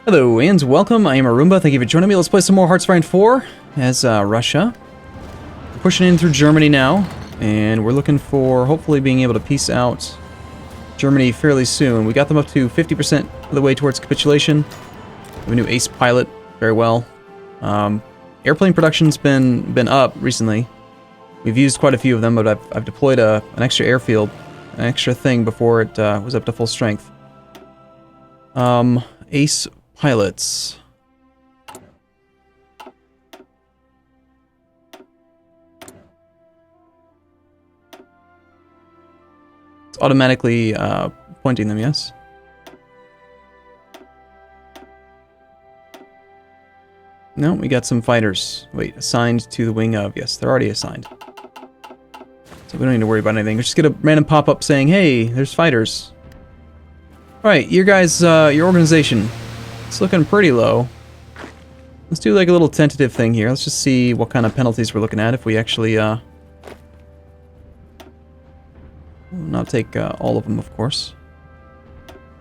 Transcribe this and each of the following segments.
Hello and welcome, I am Arumba, thank you for joining me. Let's play some more Hearts of 4 as Russia. We're pushing in through Germany now, and we're looking for hopefully being able to peace out Germany fairly soon. We got them up to 50% of the way towards capitulation. We have a new ace pilot, very well. Airplane production's been up recently. We've used quite a few of them, but I've deployed an extra airfield, an extra thing before it was up to full strength. Ace pilots. It's automatically pointing them, yes? No, we got some fighters. Wait, assigned to the wing of. Yes, they're already assigned. So we don't need to worry about anything. We just get a random pop-up saying, hey, there's fighters. Alright, your guys, your organization. It's looking pretty low. Let's do like a little tentative thing here. Let's just see what kind of penalties we're looking at if we actually, not take all of them, of course.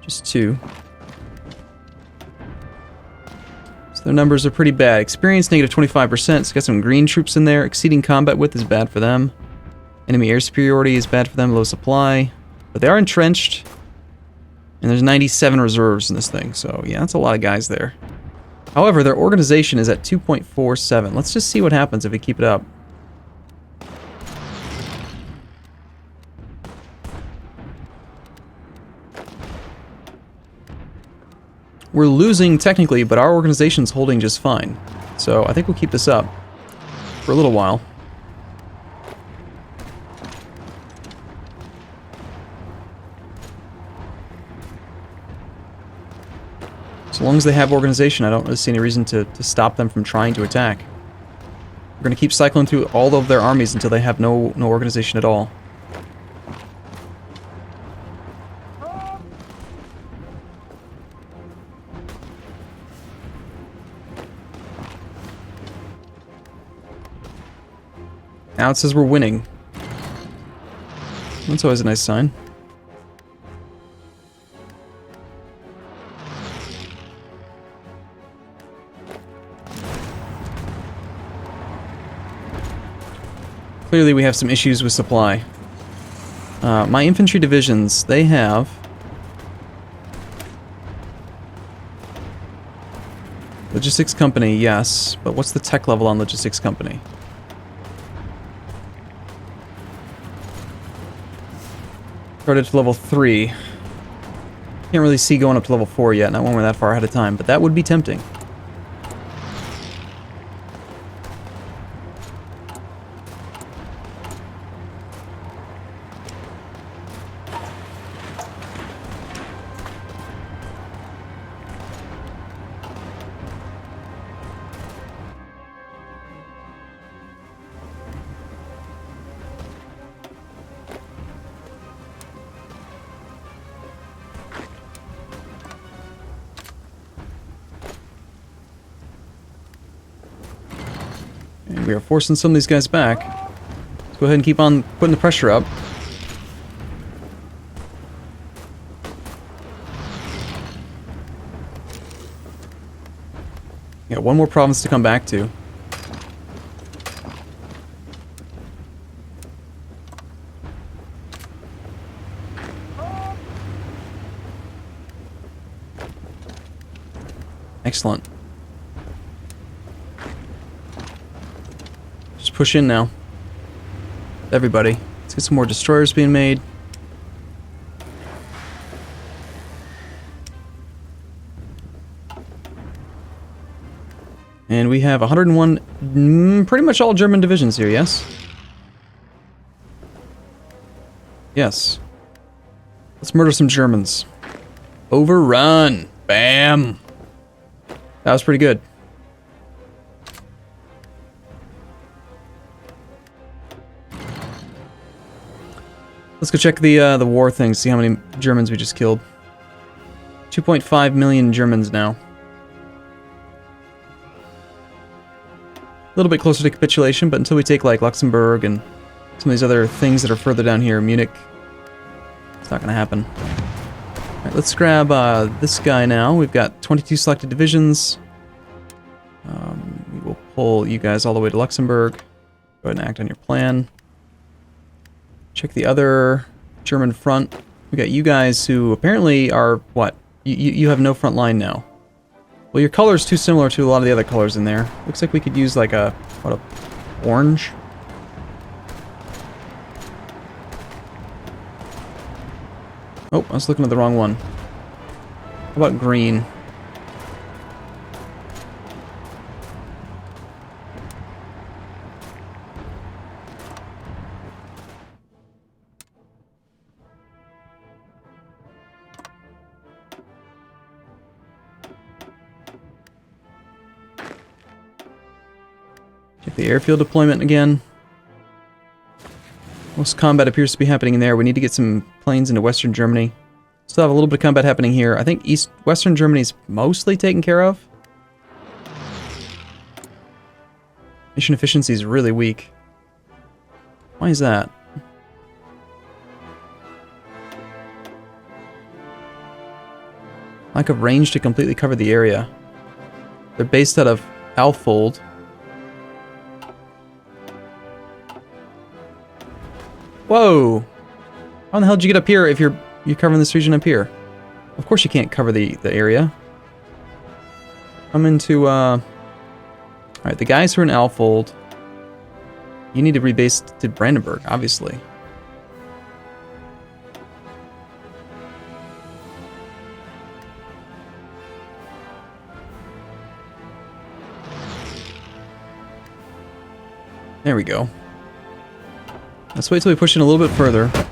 Just 2. So their numbers are pretty bad. Experience, negative 25%. It's got some green troops in there. Exceeding combat width is bad for them. Enemy air superiority is bad for them. Low supply. But they are entrenched. And there's 97 reserves in this thing, so yeah, that's a lot of guys there. However, their organization is at 2.47. Let's just see what happens if we keep it up. We're losing technically, but our organization's holding just fine. So I think we'll keep this up for a little while. So long as they have organization, I don't really see any reason to stop them from trying to attack. We're going to keep cycling through all of their armies until they have no organization at all. Now it says we're winning. That's always a nice sign. Clearly we have some issues with supply. My infantry divisions, they have logistics company, yes, but what's the tech level on logistics company? Started to level 3. Can't really see going up to level 4 yet, not when we're that far ahead of time, but that would be tempting. And we are forcing some of these guys back. Let's go ahead and keep on putting the pressure up. Got one more province to come back to. Excellent. Just push in now. Everybody. Let's get some more destroyers being made. And we have 101, pretty much all German divisions here, yes? Yes. Let's murder some Germans. Overrun! Bam! That was pretty good. Let's go check the war thing, see how many Germans we just killed. 2.5 million Germans now. A little bit closer to capitulation, but until we take like Luxembourg and some of these other things that are further down here, Munich, it's not going to happen. Alright, let's grab this guy now. We've got 22 selected divisions. We will pull you guys all the way to Luxembourg. Go ahead and act on your plan. Check the other German front. We got you guys who apparently are, what? You have no front line now. Well, your color's too similar to a lot of the other colors in there. Looks like we could use like a, what, a orange? Oh, I was looking at the wrong one. How about green? Check the airfield deployment again. Most combat appears to be happening in there. We need to get some planes into Western Germany. Still have a little bit of combat happening here. I think Western Germany is mostly taken care of. Mission efficiency is really weak. Why is that? Lack of range to completely cover the area. They're based out of Alfold. Whoa! How in the hell did you get up here if you're covering this region up here? Of course you can't cover the area. Come into, Alright, the guys who are in Alfold, you need to rebase to Brandenburg, obviously. There we go. Let's wait till we push in a little bit further. It'd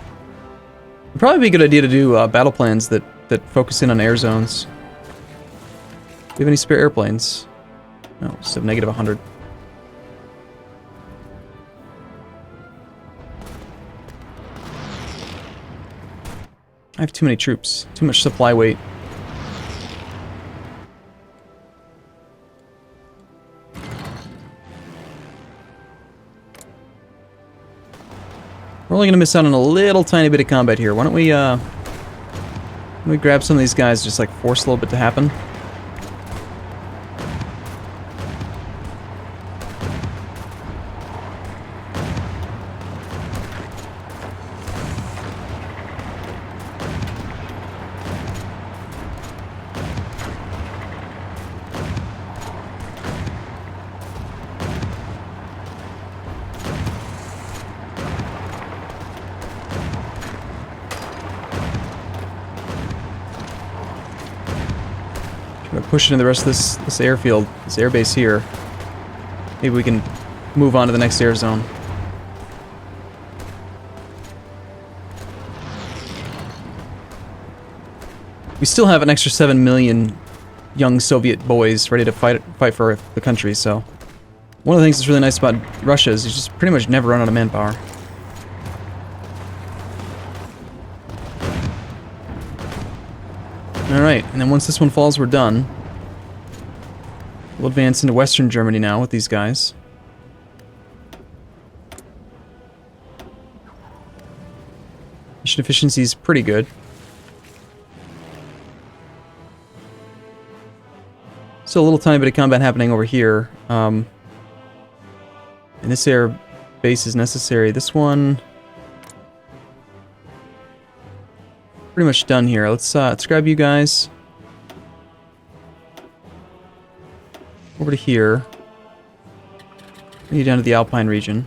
probably be a good idea to do battle plans that focus in on air zones. Do you have any spare airplanes? No, just have negative 100. I have too many troops. Too much supply weight. We're only going to miss out on a little tiny bit of combat here. Why don't we grab some of these guys, just like force a little bit to happen? Push into the rest of this airfield, this airbase here. Maybe we can move on to the next air zone. We still have an extra 7 million young Soviet boys ready to fight for the country, so... One of the things that's really nice about Russia is you just pretty much never run out of manpower. Alright, and then once this one falls, we're done. We'll advance into Western Germany now with these guys. Mission efficiency is pretty good. Still a little tiny bit of combat happening over here. And this air base is necessary. This one... pretty much done here. Let's grab you guys over to here. Bring you down to the Alpine region.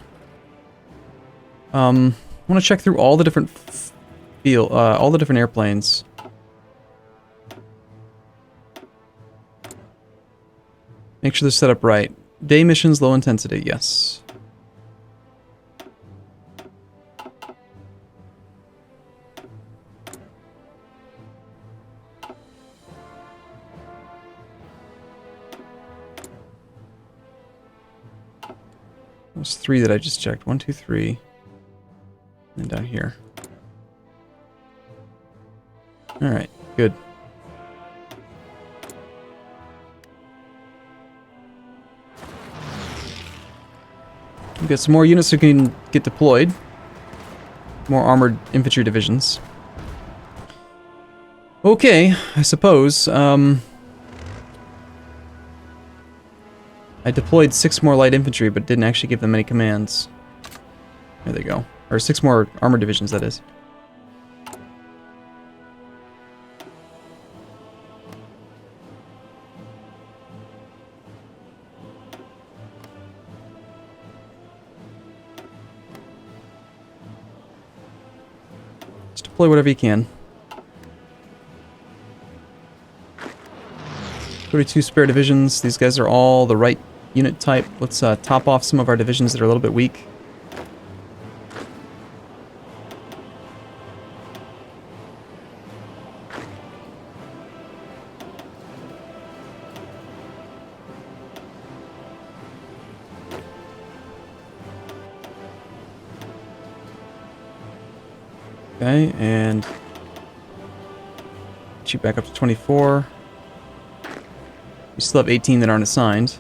I want to check through all the different all the different airplanes. Make sure they're set up right. Day missions, low intensity, yes. There's 3 that I just checked. 1, 2, 3. And down here. Alright, good. We've got some more units who can get deployed. More armored infantry divisions. Okay, I suppose. I deployed 6 more light infantry, but didn't actually give them any commands. There they go. Or 6 more armor divisions, that is. Just deploy whatever you can. 32 spare divisions. These guys are all the right unit type. Let's top off some of our divisions that are a little bit weak. Okay, and get you back up to 24. We still have 18 that aren't assigned.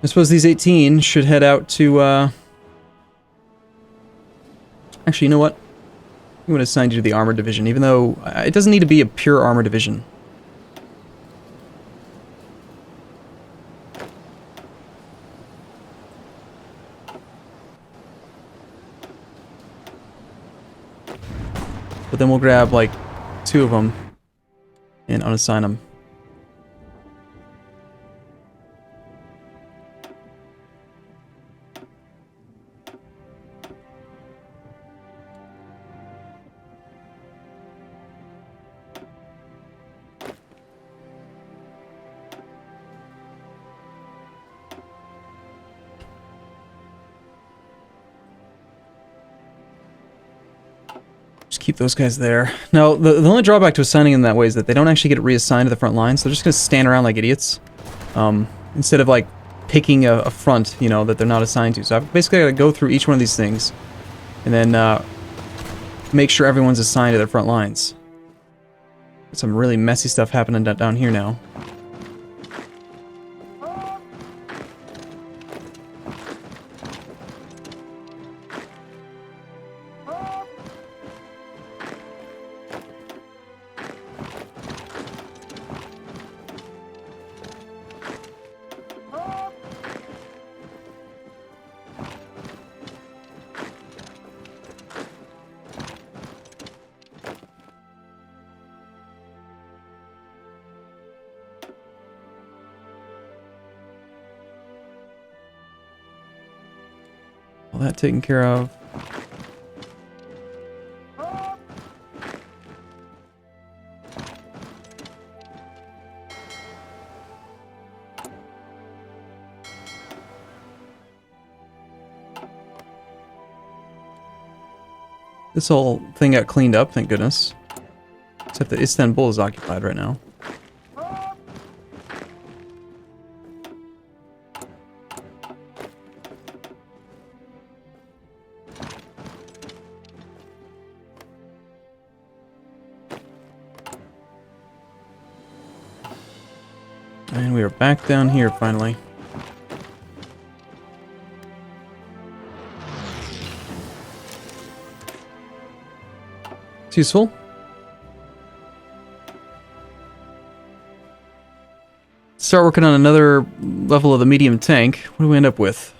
I suppose these 18 should head out to, actually, you know what? I'm going to assign you to the armor division, even though it doesn't need to be a pure armor division. But then we'll grab, like, 2 of them and unassign them. Keep those guys there. Now, the only drawback to assigning them that way is that they don't actually get reassigned to the front lines. They're just going to stand around like idiots. Instead of, like, picking a front, you know, that they're not assigned to. So I've basically got to go through each one of these things and then make sure everyone's assigned to their front lines. Some really messy stuff happening down here now. All that taken care of. This whole thing got cleaned up, thank goodness. Except that Istanbul is occupied right now. And we are back down here finally. It's useful. Start working on another level of the medium tank. What do we end up with?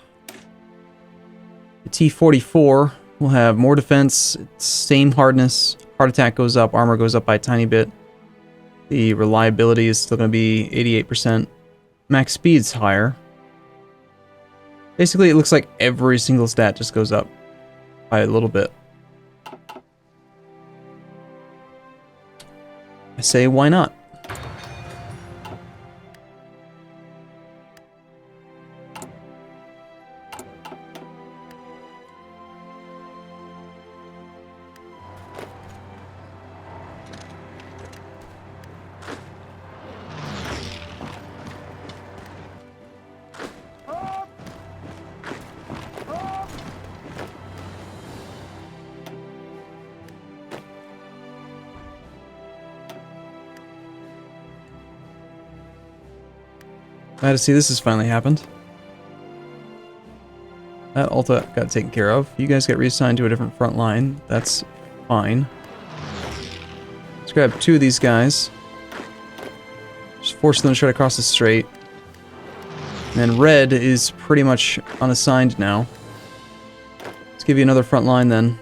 The T-44 will have more defense, same hardness, heart attack goes up, armor goes up by a tiny bit. The reliability is still going to be 88%. Max speed's higher. Basically, it looks like every single stat just goes up by a little bit. I say, why not? Glad to see this has finally happened. That Alta got taken care of. You guys get reassigned to a different front line. That's fine. Let's grab 2 of these guys. Just force them straight across the strait. And then red is pretty much unassigned now. Let's give you another front line then.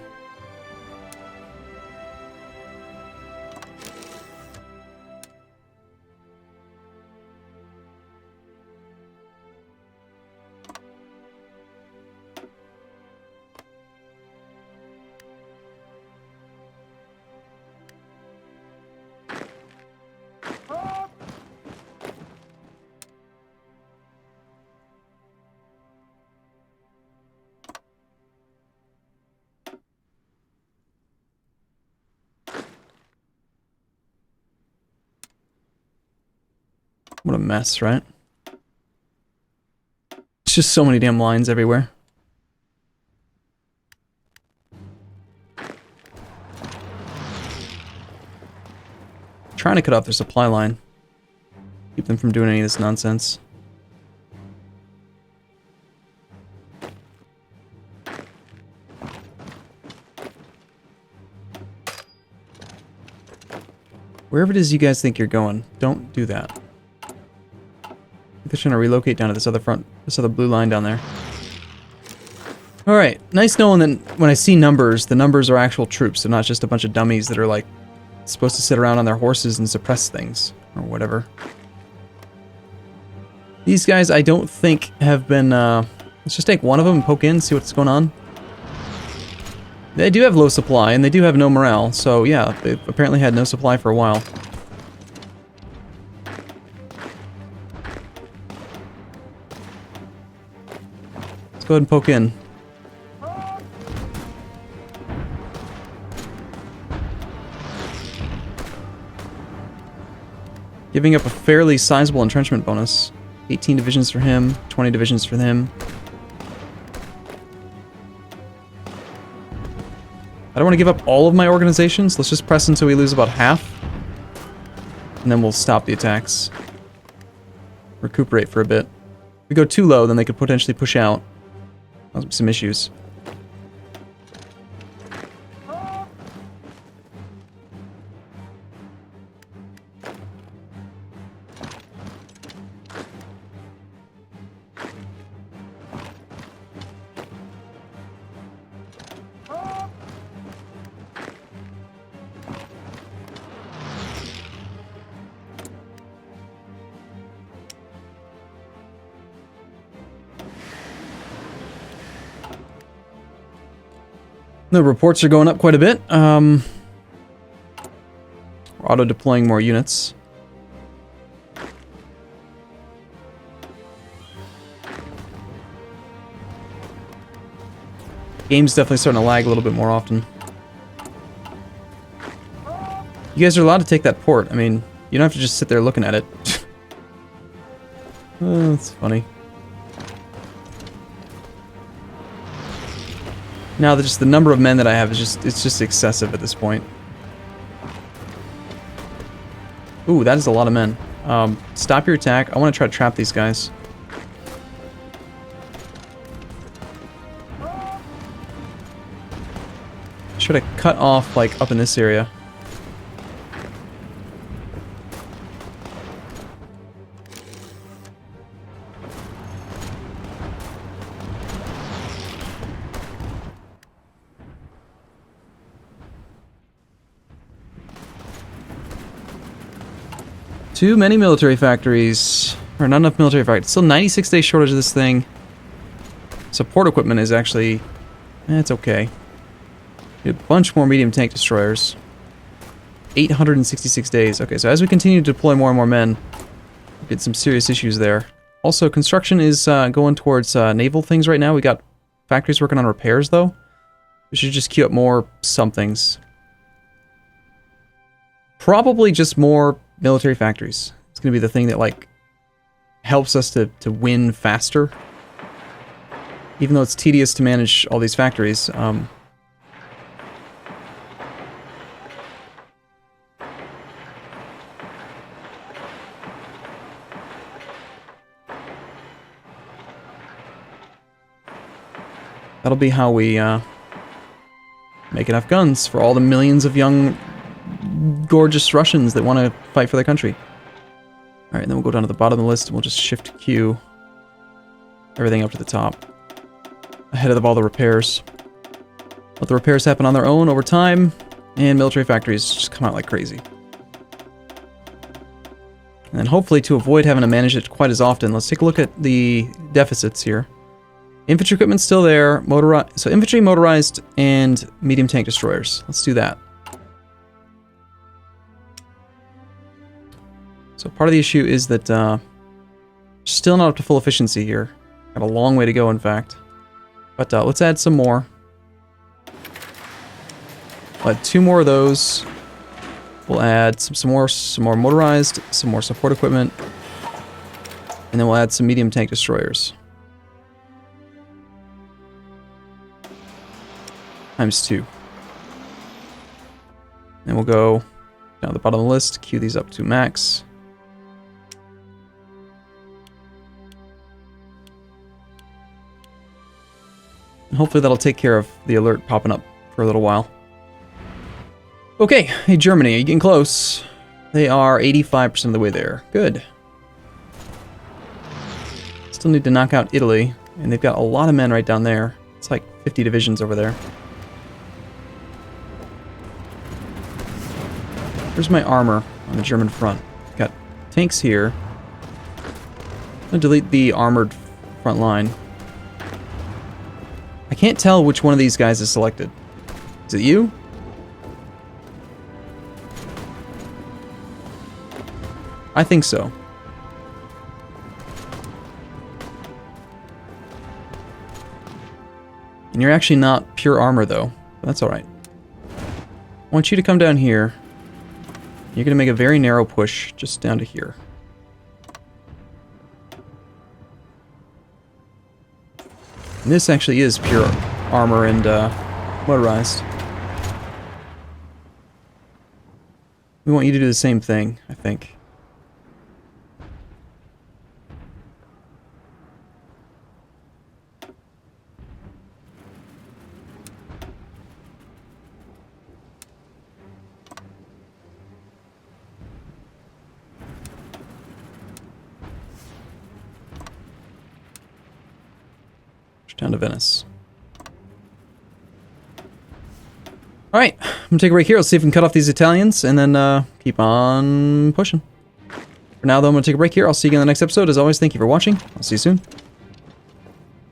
What a mess, right? It's just so many damn lines everywhere. Trying to cut off their supply line. Keep them from doing any of this nonsense. Wherever it is you guys think you're going, don't do that. They're trying to relocate down to this other blue line down there. Alright, nice knowing that when I see numbers, the numbers are actual troops. They're not just a bunch of dummies that are like supposed to sit around on their horses and suppress things, or whatever. These guys I don't think have been, let's just take one of them and poke in, see what's going on. They do have low supply, and they do have no morale, so yeah, they've apparently had no supply for a while. Let's go ahead and poke in. Giving up a fairly sizable entrenchment bonus. 18 divisions for him, 20 divisions for him. I don't want to give up all of my organizations. Let's just press until we lose about half. And then we'll stop the attacks. Recuperate for a bit. If we go too low, then they could potentially push out. That'll be some issues. The reports are going up quite a bit. We're auto-deploying more units. Game's definitely starting to lag a little bit more often. You guys are allowed to take that port. I mean, you don't have to just sit there looking at it. Oh, that's funny. Now, just the number of men that I have is it's just excessive at this point. Ooh, that is a lot of men. Stop your attack. I want to try to trap these guys. Should have cut off, like, up in this area. Too many military factories. Or not enough military factories. Still 96 days shortage of this thing. Support equipment is actually... it's okay. A bunch more medium tank destroyers. 866 days. Okay, so as we continue to deploy more and more men, we get some serious issues there. Also, construction is going towards naval things right now. We got factories working on repairs, though. We should just queue up more somethings. Probably just more military factories. It's going to be the thing that, like, helps us to win faster. Even though it's tedious to manage all these factories. That'll be how we make enough guns for all the millions of young, gorgeous Russians that want to fight for their country. Alright, then we'll go down to the bottom of the list and we'll just shift Q everything up to the top. Ahead of all the repairs. Let the repairs happen on their own over time, and military factories just come out like crazy. And then hopefully, to avoid having to manage it quite as often, let's take a look at the deficits here. Infantry equipment's still there, so infantry, motorized, and medium tank destroyers. Let's do that. So part of the issue is that still not up to full efficiency here. Got a long way to go, in fact. But let's add some more. We'll add 2 more of those. We'll add some more motorized, some more support equipment, and then we'll add some medium tank destroyers. ×2. And we'll go down to the bottom of the list, queue these up to max. And hopefully that'll take care of the alert popping up for a little while. Okay, hey Germany, are you getting close? They are 85% of the way there. Good. Still need to knock out Italy, and they've got a lot of men right down there. It's like 50 divisions over there. Here's my armor on the German front. Got tanks here. I'm gonna delete the armored front line. I can't tell which one of these guys is selected. Is it you? I think so. And you're actually not pure armor, though. But that's alright. I want you to come down here. You're going to make a very narrow push just down to here. And this actually is pure armor and motorized. We want you to do the same thing, I think. Down to Venice. Alright, I'm gonna take a break here. Let's see if we can cut off these Italians and then keep on pushing. For now, though, I'm gonna take a break here. I'll see you again in the next episode. As always, thank you for watching. I'll see you soon.